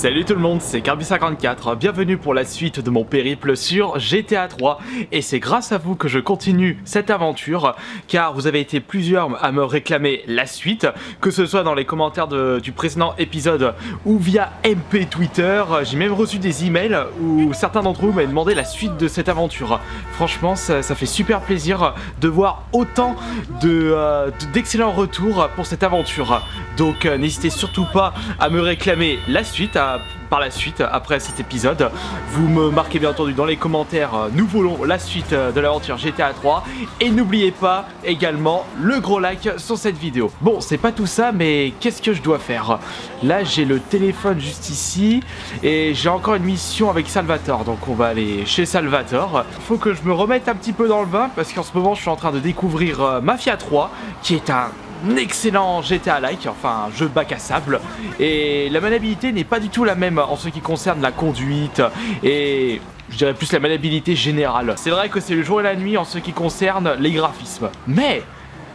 Salut tout le monde, c'est Kirby54, bienvenue pour la suite de mon périple sur GTA 3 et c'est grâce à vous que je continue cette aventure car vous avez été plusieurs à me réclamer la suite, que ce soit dans les commentaires du précédent épisode ou via MP Twitter. J'ai même reçu des emails où certains d'entre vous m'avaient demandé la suite de cette aventure. Franchement ça fait super plaisir de voir autant d'excellents retours pour cette aventure. Donc n'hésitez surtout pas à me réclamer la suite, par la suite, après cet épisode. Vous me marquez bien entendu dans les commentaires, nous voulons la suite de l'aventure GTA 3. Et n'oubliez pas également le gros like sur cette vidéo. Bon, c'est pas tout ça, mais qu'est-ce que je dois faire? Là, j'ai le téléphone juste ici, et j'ai encore une mission avec Salvatore. Donc on va aller chez Salvatore. Faut que je me remette un petit peu dans le bain, parce qu'en ce moment, je suis en train de découvrir Mafia 3, qui est un excellent GTA-like, enfin un jeu bac à sable, et la maniabilité n'est pas du tout la même en ce qui concerne la conduite et je dirais plus la maniabilité générale. C'est vrai que c'est le jour et la nuit en ce qui concerne les graphismes, mais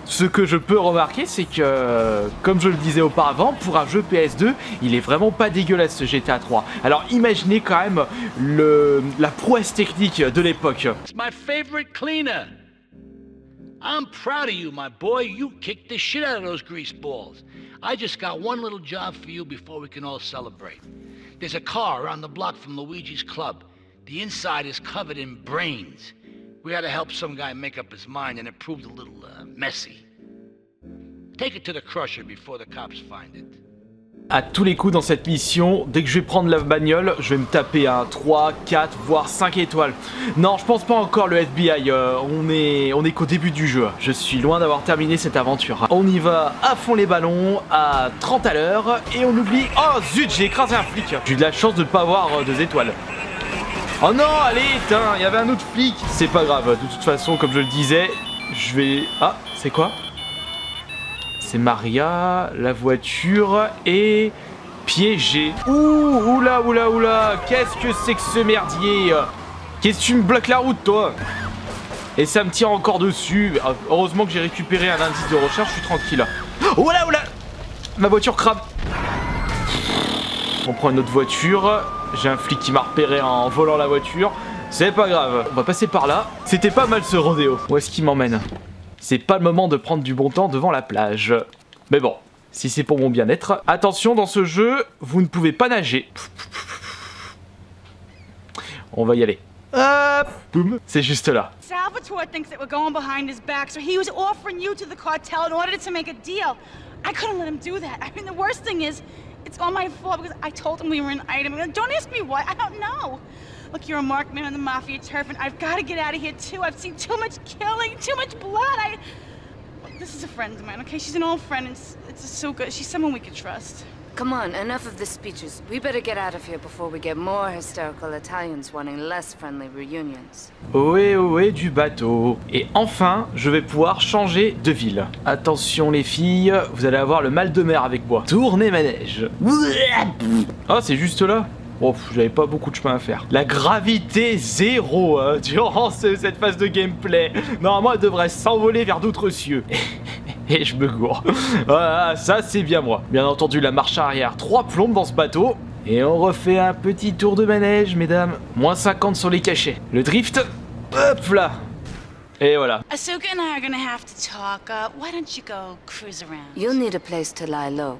ce que je peux remarquer, c'est que, comme je le disais auparavant, pour un jeu PS2, il est vraiment pas dégueulasse ce GTA 3. Alors imaginez quand même la prouesse technique de l'époque. It's my favorite cleaner. I'm proud of you, my boy. You kicked the shit out of those grease balls. I just got one little job for you before we can all celebrate. There's a car around the block from Luigi's club. The inside is covered in brains. We had to help some guy make up his mind, and it proved a little messy. Take it to the crusher before the cops find it. À tous les coups dans cette mission, dès que je vais prendre la bagnole, je vais me taper un 3, 4, voire 5 étoiles. Non, je pense pas encore le FBI, on est qu'au début du jeu. Je suis loin d'avoir terminé cette aventure. On y va à fond les ballons, à 30 à l'heure, et on oublie... Oh zut, j'ai écrasé un flic. J'ai eu de la chance de ne pas avoir 2 étoiles. Oh non, allez, putain, il y avait un autre flic. C'est pas grave, de toute façon, comme je le disais, je vais... Ah, c'est quoi ? C'est Maria, la voiture et piégé. Oula, qu'est-ce que c'est que ce merdier? Qu'est-ce que tu me bloques la route, toi? Et ça me tire encore dessus. Heureusement que j'ai récupéré un indice de recherche, je suis tranquille. Oula, ma voiture crame. On prend une autre voiture. J'ai un flic qui m'a repéré en volant la voiture. C'est pas grave, on va passer par là. C'était pas mal ce rodéo. Où est-ce qu'il m'emmène? C'est pas le moment de prendre du bon temps devant la plage. Mais bon, si c'est pour mon bien-être. Attention, dans ce jeu, vous ne pouvez pas nager. On va y aller. Hop, boum, c'est juste là. Salvatore thinks that we're going behind his back, so he was offering you to the cartel in order to make a deal. I couldn't let him do that. I mean, the worst thing is, it's all my fault because I told him we were an item. Don't ask me why, I don't know. Look, you're a marked man on the Mafia turf, and I've got to get out of here, too. I've seen too much killing, too much blood. This is a friend of mine, okay? She's an old friend, and it's so good. She's someone we can trust. Come on, enough of the speeches. We better get out of here before we get more hysterical Italians wanting less friendly reunions. Ohé, du bateau. Et enfin, je vais pouvoir changer de ville. Attention les filles, vous allez avoir le mal de mer avec moi. Tournez manège. Oh, c'est juste là. Oh, j'avais pas beaucoup de chemin à faire. La gravité zéro durant cette phase de gameplay. Normalement, elle devrait s'envoler vers d'autres cieux. Et je me gourre. Voilà, ça c'est bien moi. Bien entendu, la marche arrière, 3 plombes dans ce bateau. Et on refait un petit tour de manège, mesdames. Moins 50 sur les cachets. Le drift, hop là. Et voilà. Asuka and I are gonna have to talk. Why don't you go cruise around? You'll need a place to lie low.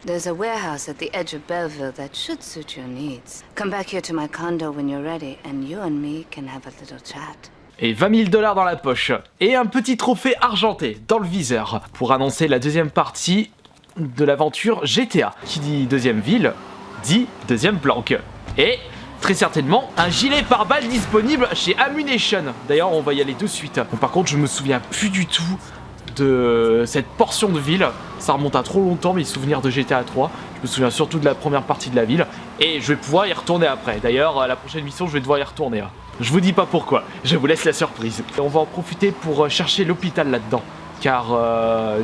There's a warehouse at the edge of Belleville that should suit your needs. Come back here to my condo when you're ready, and you and me can have a little chat. Et 20 000 $ dans la poche. Et un petit trophée argenté dans le viseur pour annoncer la deuxième partie de l'aventure GTA. Qui dit deuxième ville, dit deuxième planque. Et très certainement un gilet pare-balles disponible chez Ammunition. D'ailleurs, on va y aller de suite. Bon, par contre, je me souviens plus du tout de cette portion de ville. Ça remonte à trop longtemps, mes souvenirs de GTA 3. Je me souviens surtout de la première partie de la ville. Et je vais pouvoir y retourner après. D'ailleurs, à la prochaine mission, je vais devoir y retourner. Je vous dis pas pourquoi, je vous laisse la surprise. Et on va en profiter pour chercher l'hôpital là-dedans. Car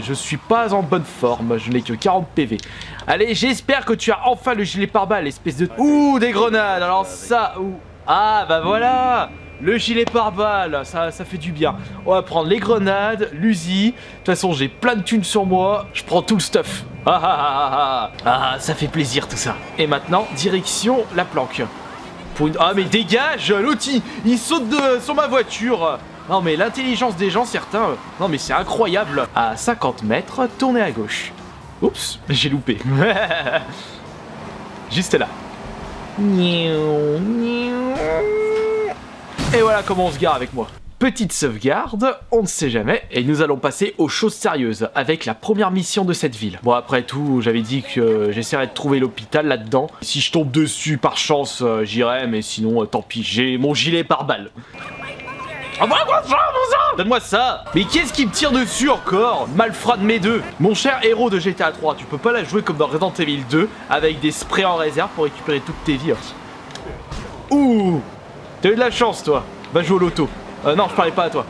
je suis pas en bonne forme, je n'ai que 40 PV. Allez, j'espère que tu as enfin le gilet pare-balles, espèce de... Ouh, des grenades, alors ça... Ouh. Ah, bah voilà. le gilet pare-balles, ça fait du bien. On va prendre les grenades, l'Uzi. De toute façon, j'ai plein de thunes sur moi. Je prends tout le stuff. Ah, ça fait plaisir tout ça. Et maintenant, direction la planque. Ah, mais dégage, l'autre, il saute sur ma voiture. Non, mais l'intelligence des gens, certains... Non, mais c'est incroyable. À 50 mètres, tournez à gauche. Oups, j'ai loupé. Juste là. Et voilà comment on se gare avec moi. Petite sauvegarde, on ne sait jamais, et nous allons passer aux choses sérieuses, avec la première mission de cette ville. Bon, après tout, j'avais dit que j'essaierais de trouver l'hôpital là-dedans. Si je tombe dessus par chance, j'irai, mais sinon, tant pis, j'ai mon gilet pare-balles. Donne-moi ça. Mais qu'est-ce qui me tire dessus encore? Malfrat de mes deux. Mon cher héros de GTA 3, tu peux pas la jouer comme dans Resident Evil 2, avec des sprays en réserve pour récupérer toutes tes vies. Ouh, t'as eu de la chance, toi. Va jouer au loto. Non, je parlais pas à toi.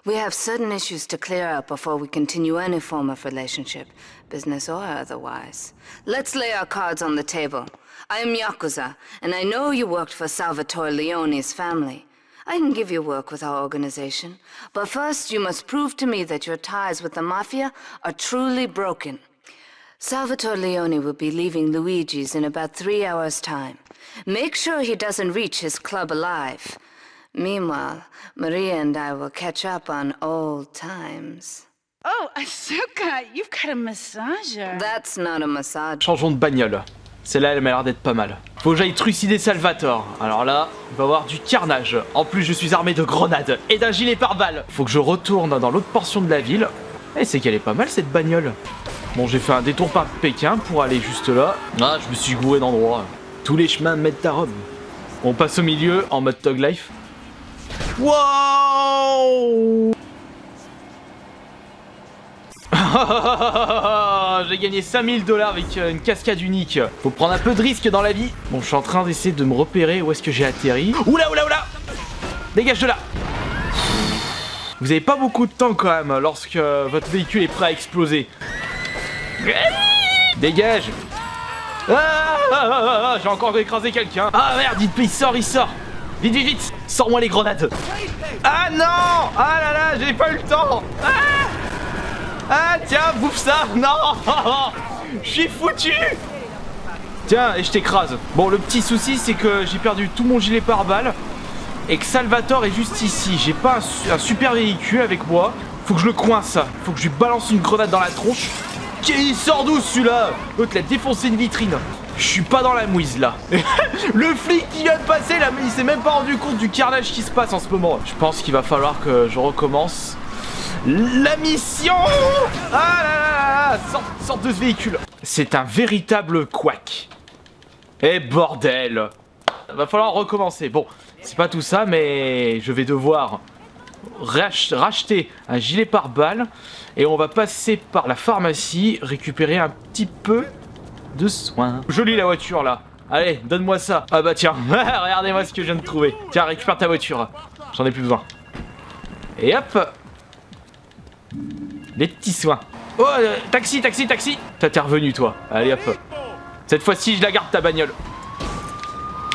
We have certain issues to clear up before we continue any form of relationship, business or otherwise. Let's lay our cards on the table. I am Yakuza, and I know you worked for Salvatore Leone's family. I can give you work with our organization, but first you must prove to me that your ties with the Mafia are truly broken. Salvatore Leone will be leaving Luigi's in about 3 hours' time. Make sure he doesn't reach his club alive. Meanwhile, Maria and I will catch up on old times. Oh, Asuka, you've got a massager. That's not a massage. Changeons de bagnole. Celle-là, elle m'a l'air d'être pas mal. Faut que j'aille trucider Salvatore. Alors là, il va y avoir du carnage. En plus, je suis armé de grenades et d'un gilet pare-balles. Faut que je retourne dans l'autre portion de la ville. Et c'est qu'elle est pas mal cette bagnole. Bon, j'ai fait un détour par Pékin pour aller juste là. Ah, je me suis gouré d'endroit. Tous les chemins mènent à Rome. On passe au milieu en mode Thug Life. Wow. J'ai gagné 5000 $ avec une cascade unique. Faut prendre un peu de risque dans la vie. Bon, je suis en train d'essayer de me repérer où est-ce que j'ai atterri. Oula, oula, oula. Dégage de là. Vous avez pas beaucoup de temps quand même lorsque votre véhicule est prêt à exploser. Dégage. J'ai encore écrasé quelqu'un. Ah merde, il sort. Vite, vite, vite. Sors-moi les grenades. Ah non. Ah là là, j'ai pas eu le temps. Ah tiens, bouffe ça. Non. Je suis foutu. Tiens, et je t'écrase. Bon, le petit souci, c'est que j'ai perdu tout mon gilet pare-balles et que Salvatore est juste ici. J'ai pas un super véhicule avec moi. Faut que je le coince. Faut que je lui balance une grenade dans la tronche. Il sort d'où celui-là? L'autre l'a défoncé une vitrine. Je suis pas dans la mouise là. Le flic qui vient de passer là, mais il s'est même pas rendu compte du carnage qui se passe en ce moment. Je pense qu'il va falloir que je recommence la mission. Ah là là, sors de ce véhicule. C'est un véritable couac. Eh bordel. Va falloir recommencer. Bon, c'est pas tout ça, mais je vais devoir racheter un gilet pare-balles et on va passer par la pharmacie, récupérer un petit peu de soins. Jolie la voiture là. Allez, donne-moi ça. Ah bah tiens, regardez-moi ce que je viens de trouver. Tiens, récupère ta voiture. J'en ai plus besoin. Et hop. Les petits soins. Oh, taxi. T'es revenu toi. Allez hop. Cette fois-ci, je la garde ta bagnole.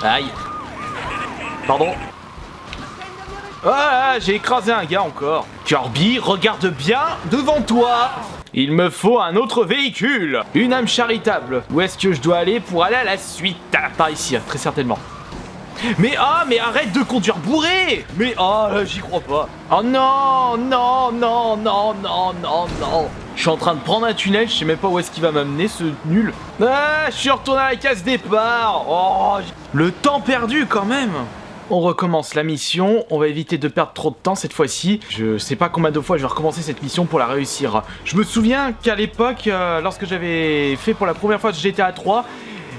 Aïe. Pardon. Ah, j'ai écrasé un gars encore. Kirby, regarde bien devant toi. Il me faut un autre véhicule. Une âme charitable. Où est-ce que je dois aller pour aller à la suite? Par ici, très certainement. Mais arrête de conduire bourré. Mais j'y crois pas. Oh non. Je suis en train de prendre un tunnel, je sais même pas où est-ce qu'il va m'amener ce nul. Ah, je suis retourné à la case départ. Oh, le temps perdu quand même. On recommence la mission, on va éviter de perdre trop de temps cette fois-ci. Je sais pas combien de fois je vais recommencer cette mission pour la réussir. Je me souviens qu'à l'époque, lorsque j'avais fait pour la première fois GTA 3,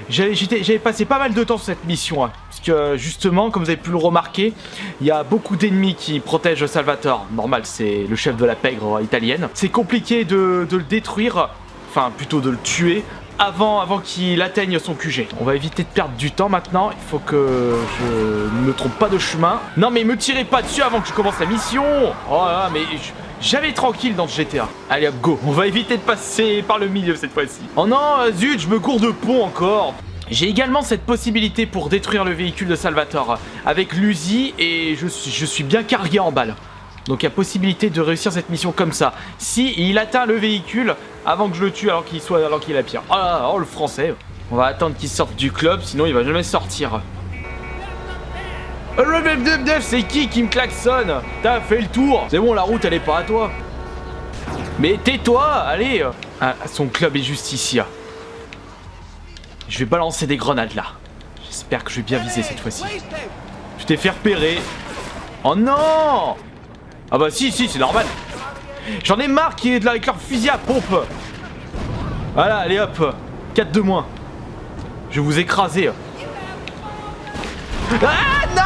j'avais passé pas mal de temps sur cette mission. Parce que justement, comme vous avez pu le remarquer, il y a beaucoup d'ennemis qui protègent Salvatore. Normal, c'est le chef de la pègre italienne. C'est compliqué de le détruire, enfin plutôt de le tuer, avant qu'il atteigne son QG. On va éviter de perdre du temps maintenant. Il faut que je ne me trompe pas de chemin. Non mais me tirez pas dessus avant que je commence la mission. Oh là, mais j'avais tranquille dans ce GTA. Allez hop, go. On va éviter de passer par le milieu cette fois-ci. Oh non, zut, je me cours de pont encore. J'ai également cette possibilité pour détruire le véhicule de Salvatore avec l'Uzi et je suis bien cargué en balles. Donc il y a possibilité de réussir cette mission comme ça. Si il atteint le véhicule avant que je le tue alors qu'il est à pied. Oh là là, oh le français. On va attendre qu'il sorte du club, sinon il va jamais sortir. C'est qui me klaxonne? T'as fait le tour. C'est bon, la route elle est pas à toi. Mais tais-toi, allez. Ah, son club est juste ici. Je vais balancer des grenades là. J'espère que je vais bien viser cette fois-ci. Tu t'es fait repérer. Oh non! Ah bah si, c'est normal. J'en ai marre qui est de là avec leur fusil à pompe. Voilà, allez hop. 4 de moins. Je vais vous écraser. Ah non!